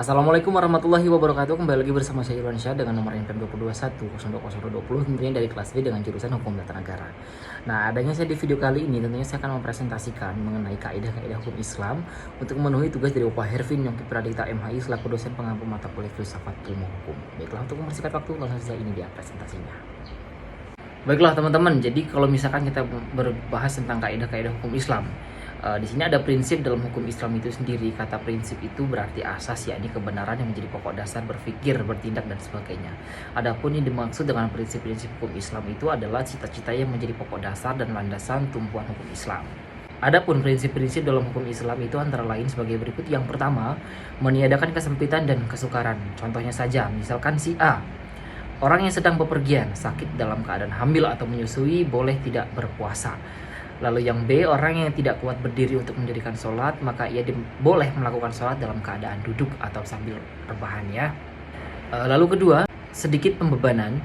Assalamualaikum warahmatullahi wabarakatuh. Kembali lagi bersama saya Irwan Syah dengan nomor NPM 221 tentunya dari kelas B dengan jurusan Hukum Tata Negara. Nah, adanya saya di video kali ini tentunya saya akan mempresentasikan mengenai kaidah-kaidah hukum Islam untuk memenuhi tugas dari Bapak Hervin yang Pradikta MHI selaku dosen pengampu mata kuliah filsafat ilmu hukum. Baiklah, untuk mempersingkat waktu langsung saja ini dia presentasinya. Baiklah teman-teman, jadi kalau misalkan kita berbahas tentang kaidah-kaidah hukum Islam, di sini ada prinsip dalam hukum Islam itu sendiri. Kata prinsip itu berarti asas, yakni kebenaran yang menjadi pokok dasar berpikir, bertindak, dan sebagainya. Adapun yang dimaksud dengan prinsip-prinsip hukum Islam itu adalah cita-cita yang menjadi pokok dasar dan landasan tumpuan hukum Islam. Adapun prinsip-prinsip dalam hukum Islam itu antara lain sebagai berikut. Yang pertama, meniadakan kesempitan dan kesukaran. Contohnya saja, misalkan si A, orang yang sedang bepergian, sakit dalam keadaan hamil atau menyusui, boleh tidak berpuasa. Lalu yang B, orang yang tidak kuat berdiri untuk mendirikan sholat, maka ia boleh melakukan sholat dalam keadaan duduk atau sambil rebahan ya. Lalu kedua, sedikit pembebanan.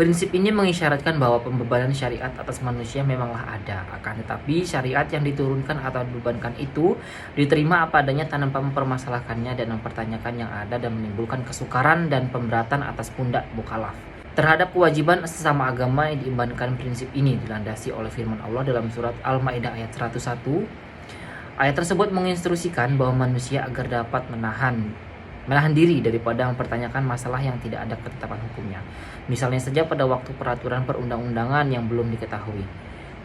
Prinsip ini mengisyaratkan bahwa pembebanan syariat atas manusia memanglah ada, akan tetapi syariat yang diturunkan atau dibebankan itu diterima apa adanya tanpa mempermasalahkannya dan mempertanyakan yang ada dan menimbulkan kesukaran dan pemberatan atas pundak mukallaf. Terhadap kewajiban sesama agama yang diembankan prinsip ini dilandasi oleh firman Allah dalam surat Al-Maidah ayat 101. Ayat tersebut menginstruksikan bahwa manusia agar dapat menahan diri daripada mempertanyakan masalah yang tidak ada ketetapan hukumnya. Misalnya saja pada waktu peraturan perundang-undangan yang belum diketahui.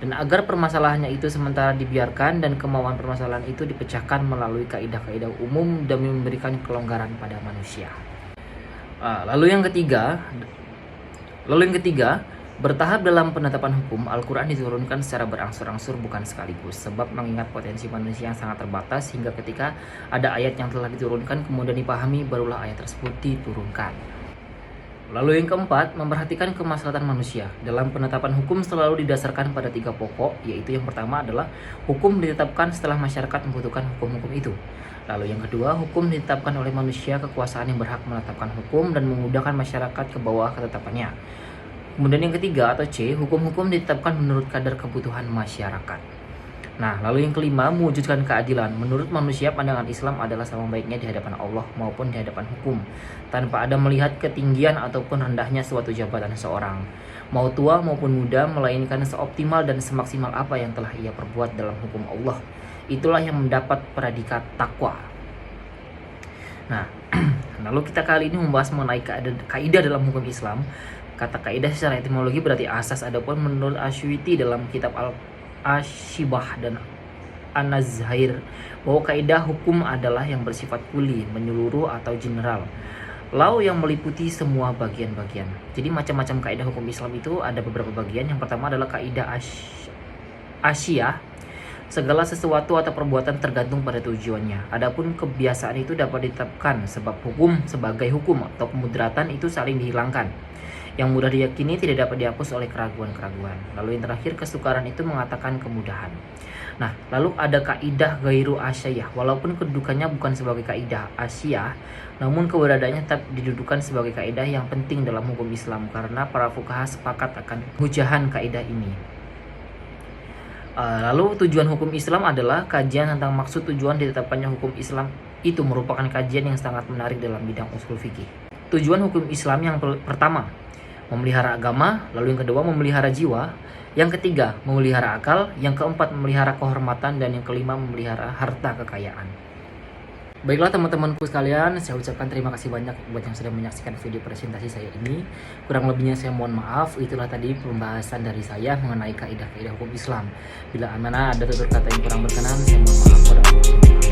Dan agar permasalahannya itu sementara dibiarkan dan kemauan permasalahan itu dipecahkan melalui kaidah-kaidah umum demi memberikan kelonggaran pada manusia. Lalu yang ketiga, bertahap dalam penetapan hukum. Al-Quran diturunkan secara berangsur-angsur bukan sekaligus, sebab mengingat potensi manusia yang sangat terbatas, hingga ketika ada ayat yang telah diturunkan kemudian dipahami, barulah ayat tersebut diturunkan. Lalu yang keempat, memperhatikan kemaslahatan manusia. Dalam penetapan hukum selalu didasarkan pada 3 pokok, yaitu yang pertama adalah hukum ditetapkan setelah masyarakat membutuhkan hukum-hukum itu. Lalu yang kedua, hukum ditetapkan oleh manusia, kekuasaan yang berhak menetapkan hukum dan memudahkan masyarakat ke bawah ketetapannya. Kemudian yang ketiga atau C, hukum-hukum ditetapkan menurut kadar kebutuhan masyarakat. Nah, lalu yang kelima, mewujudkan keadilan. Menurut manusia, pandangan Islam adalah sama baiknya di hadapan Allah maupun di hadapan hukum, tanpa ada melihat ketinggian ataupun rendahnya suatu jabatan seorang, mau tua maupun muda, melainkan seoptimal dan semaksimal apa yang telah ia perbuat dalam hukum Allah. Itulah yang mendapat predikat takwa. Nah, lalu kita kali ini membahas mengenai kaidah dalam hukum Islam. Kata kaidah secara etimologi berarti asas. Adapun menurut Asyuti dalam kitab Al-Ashibah dan An-Nazhair, bahwa kaidah hukum adalah yang bersifat kuli, menyeluruh atau general, lalu yang meliputi semua bagian-bagian. Jadi macam-macam kaidah hukum Islam itu ada beberapa bagian. Yang pertama adalah kaidah asyiyah. Segala sesuatu atau perbuatan tergantung pada tujuannya. Adapun kebiasaan itu dapat ditetapkan, sebab hukum sebagai hukum atau kemudaratan itu saling dihilangkan. Yang mudah diyakini tidak dapat dihapus oleh keraguan-keraguan. Lalu yang terakhir, kesukaran itu mengatakan kemudahan. Nah, lalu ada kaidah ghairu asyiyah. Walaupun kedudukannya bukan sebagai kaidah asyiyah, namun keberadaannya tetap didudukan sebagai kaidah yang penting dalam hukum Islam, karena para fuqaha sepakat akan hujahan kaidah ini. Lalu tujuan hukum Islam adalah kajian tentang maksud tujuan ditetapkannya hukum Islam itu merupakan kajian yang sangat menarik dalam bidang ushul fikih. Tujuan hukum Islam yang pertama, memelihara agama. Lalu yang kedua, memelihara jiwa. Yang ketiga, memelihara akal. Yang keempat, memelihara kehormatan. Dan yang kelima, memelihara harta kekayaan. Baiklah teman-temanku sekalian, saya ucapkan terima kasih banyak buat yang sudah menyaksikan video presentasi saya ini. Kurang lebihnya saya mohon maaf. Itulah tadi pembahasan dari saya mengenai kaidah-kaidah hukum Islam. Bila mana ada tutur kata yang kurang berkenan, saya mohon maaf.